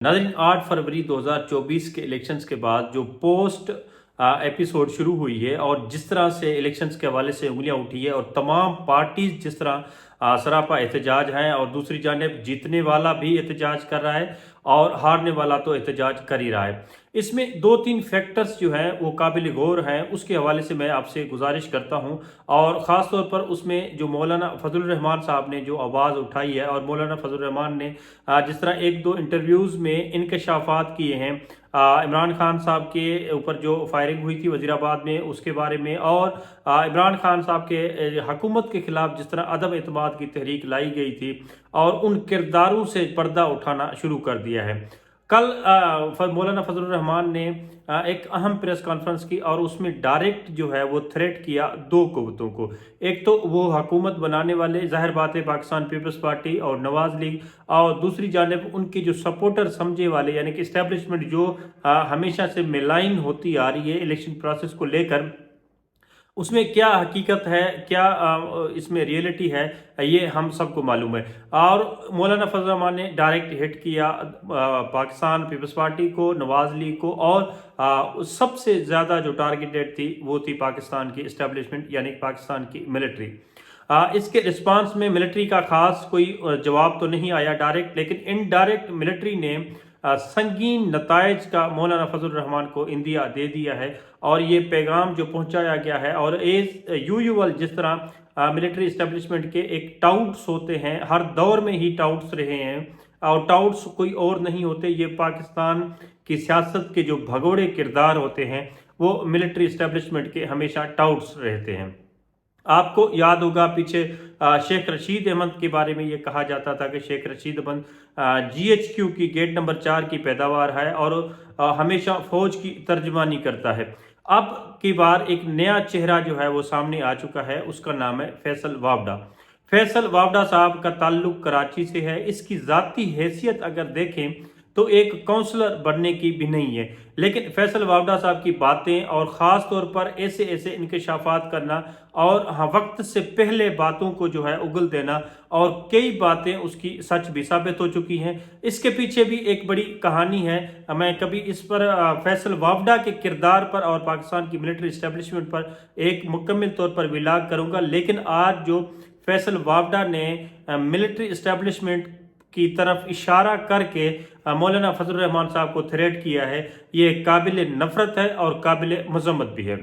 नाज़रीन 8 फरवरी 2024 के इलेक्शंस के बाद जो पोस्ट एपिसोड शुरू हुई है और जिस तरह से इलेक्शंस के हवाले से उंगलियां उठी है और तमाम पार्टीज जिस तरह सरापा एहतजाज हैं और दूसरी जानिब जीतने वाला भी एहतजाज कर रहा है और हारने वाला तो एहतजाज कर ही रहा है। इसमें दो तीन फैक्टर्स जो हैं वो काबिल गौर हैं, उसके हवाले से मैं आपसे गुजारिश करता हूं और ख़ास तौर पर उसमें जो मौलाना फजल रहमान साहब ने जो आवाज़ उठाई है और मौलाना फजल रहमान ने जिस तरह एक दो इंटरव्यूज़ में इंकशाफात किए हैं इमरान खान साहब के ऊपर जो फायरिंग हुई थी वज़ीराबाद में उसके बारे में और इमरान खान साहब के हुकूमत के ख़िलाफ़ जिस तरह अदम एतमाद की तहरीक लाई गई थी और उन किरदारों से पर्दा उठाना शुरू कर दिया है। कल मौलाना फजल रहमान ने एक अहम प्रेस कॉन्फ्रेंस की और उसमें डायरेक्ट जो है वो थ्रेट किया दो कुव्वतों को। एक तो वो हुकूमत बनाने वाले ज़ाहिर बात है पाकिस्तान पीपल्स पार्टी और नवाज लीग, और दूसरी जानिब उनके जो सपोर्टर समझे वाले यानी कि इस्टेब्लिशमेंट जो हमेशा से मेलाइन होती आ रही है इलेक्शन प्रोसेस को लेकर, उसमें क्या हकीकत है, क्या इसमें रियलिटी है, ये हम सबको मालूम है। और मौलाना फजल रहमान ने डायरेक्ट हिट किया पाकिस्तान पीपल्स पार्टी को, नवाज लीग को, और सबसे ज़्यादा जो टारगेटेड थी वो थी पाकिस्तान की इस्टेब्लिशमेंट यानी पाकिस्तान की मिलिट्री। इसके रिस्पांस में मिलिट्री का खास कोई जवाब तो नहीं आया डायरेक्ट, लेकिन इनडायरेक्ट मिलिट्री ने संगीन नताइज का मौलाना फजल रहमान को इंदिया दे दिया है और ये पैगाम जो पहुंचाया गया है। और एज यूजुअल जिस तरह मिलिट्री इस्टेब्लिशमेंट के एक टाउट्स होते हैं, हर दौर में ही टाउट्स रहे हैं और टाउट्स कोई और नहीं होते, ये पाकिस्तान की सियासत के जो भगोड़े किरदार होते हैं वो मिलिट्री इस्टेब्लिशमेंट के हमेशा टाउट्स रहते हैं। आपको याद होगा पीछे शेख रशीद अहमद के बारे में ये कहा जाता था कि शेख रशीद अहमद GHQ की गेट नंबर 4 की पैदावार है और हमेशा फौज की तर्जमानी करता है। अब की बार एक नया चेहरा जो है वो सामने आ चुका है, उसका नाम है फैसल वावडा। फैसल वावडा साहब का ताल्लुक कराची से है। इसकी ज़ाती हैसियत अगर देखें तो एक काउंसलर बनने की भी नहीं है, लेकिन फैसल वावडा साहब की बातें और ख़ास तौर पर ऐसे ऐसे इंकशाफात करना और वक्त से पहले बातों को जो है उगल देना, और कई बातें उसकी सच भी साबित हो चुकी हैं। इसके पीछे भी एक बड़ी कहानी है। मैं कभी इस पर फैसल वावडा के किरदार पर और पाकिस्तान की मिलिट्री इस्टेब्लिशमेंट पर एक मुकम्मल तौर पर विलाग करूँगा, लेकिन आज जो फैसल वावडा ने मिलिट्री इस्टेब्लिशमेंट की तरफ इशारा करके मौलाना फजल रहमान साहब को थ्रेट किया है, ये काबिल नफरत है और काबिल मजम्मत भी है।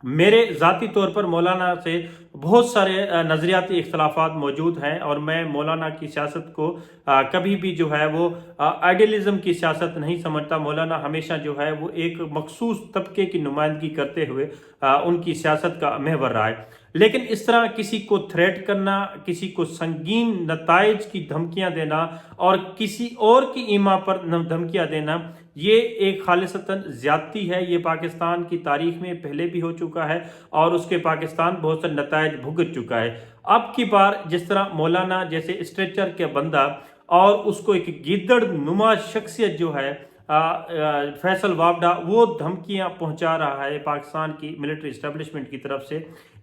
मेरे ज़ाती तौर पर मौलाना से बहुत सारे नज़रियाती इख्तलाफात मौजूद हैं और मैं मौलाना की सियासत को कभी भी जो है वो आइडियलिज़म की सियासत नहीं समझता। मौलाना हमेशा जो है वो एक मखसूस तबके की नुमाइंदगी करते हुए उनकी सियासत का महवर रहा है। लेकिन इस तरह किसी को थ्रेट करना, किसी को संगीन नताइज की धमकियां देना और किसी और की ईमा पर धमकियां देना, ये एक खालिसतन ज्यादती है। ये पाकिस्तान की तारीख में पहले भी हो चुका है और उसके पाकिस्तान बहुत से नताइज भुगत चुका है। अब की बार जिस तरह मौलाना जैसे स्ट्रेचर के बंदा और उसको एक गिद्दड़ नुमा शख्सियत जो है फैसल वावडा, वो धमकियां पहुंचा रहा है पाकिस्तान की मिलिट्री इस्टेब्लिशमेंट की तरफ से,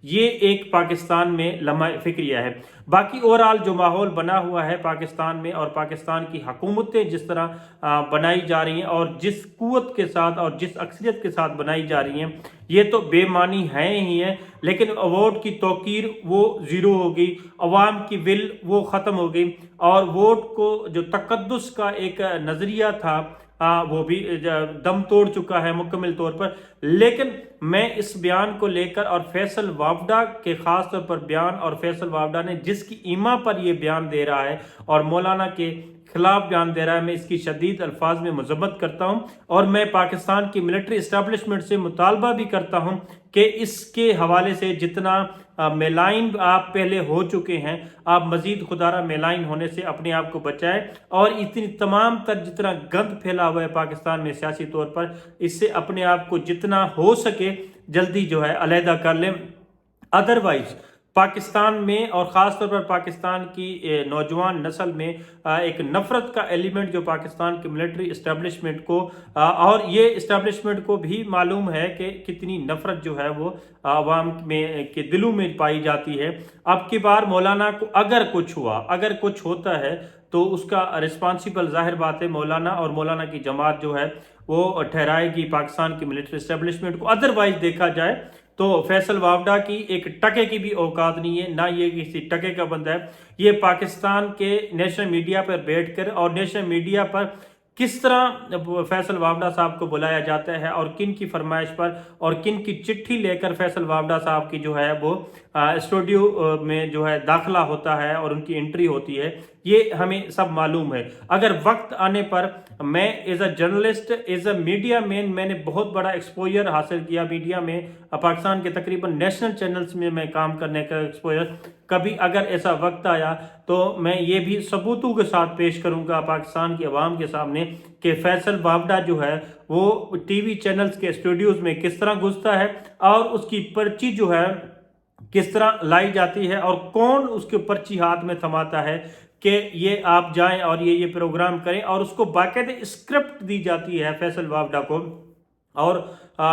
ये एक पाकिस्तान में लम्हा फिक्रिया है। बाकी ओवरऑल जो माहौल बना हुआ है पाकिस्तान में और पाकिस्तान की हुकूमतें जिस तरह बनाई जा रही हैं और जिस कुव्वत के साथ और जिस अक्सरियत के साथ बनाई जा रही हैं, ये तो बेमानी है ही है, लेकिन वोट की तौकीर वो ज़ीरो हो गई, अवाम की विल वो ख़त्म हो गई और वोट को जो तकद्दुस का एक नज़रिया था वो भी दम तोड़ चुका है मुकम्मल तौर पर। लेकिन मैं इस बयान को लेकर और फैसल वावडा के खास तौर पर बयान, और फैसल वावडा ने जिसकी ईमा पर ये बयान दे रहा है और मौलाना के खिलाफ बयान दे रहा है, मैं इसकी शदीद अल्फाज में मजम्मत करता हूँ और मैं पाकिस्तान की मिलिट्री इस्टेब्लिशमेंट से मुतालबा भी करता हूँ कि इसके हवाले से जितना मेलाइन आप पहले हो चुके हैं, आप मजीद खुदारा मेलाइन होने से अपने आप को बचाएं और इतनी तमाम तर जितना गंद फैला हुआ है पाकिस्तान में सियासी तौर पर, इससे अपने आप को जितना हो सके जल्दी जो है अलहदा कर लें। अदरवाइज पाकिस्तान में और ख़ास तौर पर पाकिस्तान की नौजवान नस्ल में एक नफ़रत का एलिमेंट जो पाकिस्तान के मिलिट्री इस्टेब्लिशमेंट को और ये इस्टेब्लिशमेंट को भी मालूम है कि कितनी नफ़रत जो है वो आवाम में के दिलों में पाई जाती है। अब की बार मौलाना को अगर कुछ हुआ, अगर कुछ होता है تو اس کا رسپانسبل ظاہر بات ہے مولانا اور مولانا کی جماعت جو ہے وہ ٹھہرائے گی پاکستان کی ملٹری اسٹیبلشمنٹ کو. ادروائز دیکھا جائے تو فیصل وافڈا کی ایک ٹکے کی بھی اوقات نہیں ہے، نہ یہ کسی ٹکے کا بندہ ہے. یہ پاکستان کے نیشنل میڈیا پر بیٹھ کر اور نیشنل میڈیا پر کس طرح فیصل وافڈا صاحب کو بلایا جاتا ہے اور کن کی فرمائش پر اور کن کی چٹھی لے کر فیصل وافڈا صاحب کی جو ہے وہ اسٹوڈیو میں جو ہے داخلہ ہوتا ہے اور ان کی انٹری ہوتی ہے، یہ ہمیں سب معلوم ہے. اگر وقت آنے پر میں as a journalist, as a media man, میں نے بہت بڑا ایکسپوجر حاصل کیا میڈیا میں، پاکستان کے تقریباً نیشنل چینلز میں کام کرنے کا ایکسپوجر. کبھی اگر ایسا وقت آیا تو میں یہ بھی ثبوتوں کے ساتھ پیش کروں گا پاکستان کی عوام کے سامنے کہ فیصل وافڈا جو ہے وہ ٹی وی چینلز کے اسٹوڈیوز میں کس طرح گھستا ہے اور اس کی پرچی جو ہے کس طرح لائی جاتی ہے اور کون اس کے پرچی ہاتھ میں تھماتا ہے کہ یہ آپ جائیں اور یہ پروگرام کریں، اور اس کو باقاعدہ اسکرپٹ دی جاتی ہے فیصل وافڈا کو اور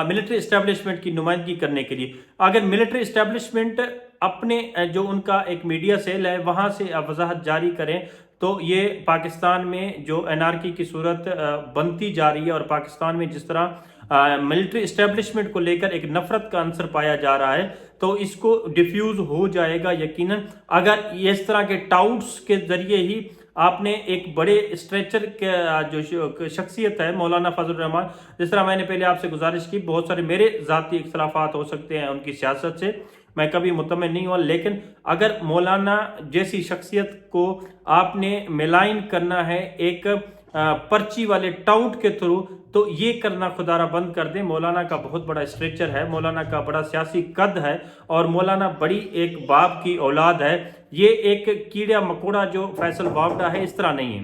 ملٹری اسٹیبلشمنٹ کی نمائندگی کرنے کے لیے. اگر ملٹری اسٹیبلشمنٹ اپنے جو ان کا ایک میڈیا سیل ہے وہاں سے وضاحت جاری کریں تو یہ پاکستان میں جو انارکی کی صورت بنتی جا رہی ہے اور پاکستان میں جس طرح ملٹری اسٹیبلشمنٹ کو لے کر ایک نفرت کا عنصر پایا جا رہا ہے تو اس کو ڈیفیوز ہو جائے گا یقیناً اگر اس طرح کے ٹاؤٹس کے ذریعے ہی آپ نے ایک بڑے اسٹریچر کے جو شخصیت ہے مولانا فضل الرحمان، جس طرح میں نے پہلے آپ سے گزارش کی، بہت سارے میرے ذاتی اختلافات ہو سکتے ہیں ان کی سیاست سے، میں کبھی مطمئن نہیں ہوا، لیکن اگر مولانا جیسی شخصیت کو آپ نے ملائن کرنا ہے ایک پرچی والے ٹاؤٹ کے تھرو تو یہ کرنا خدا را بند کر دیں. مولانا کا بہت بڑا اسٹریچر ہے، مولانا کا بڑا سیاسی قد ہے اور مولانا بڑی ایک باپ کی اولاد ہے. یہ ایک کیڑا مکوڑا جو فیصل وافڈا ہے اس طرح نہیں ہے.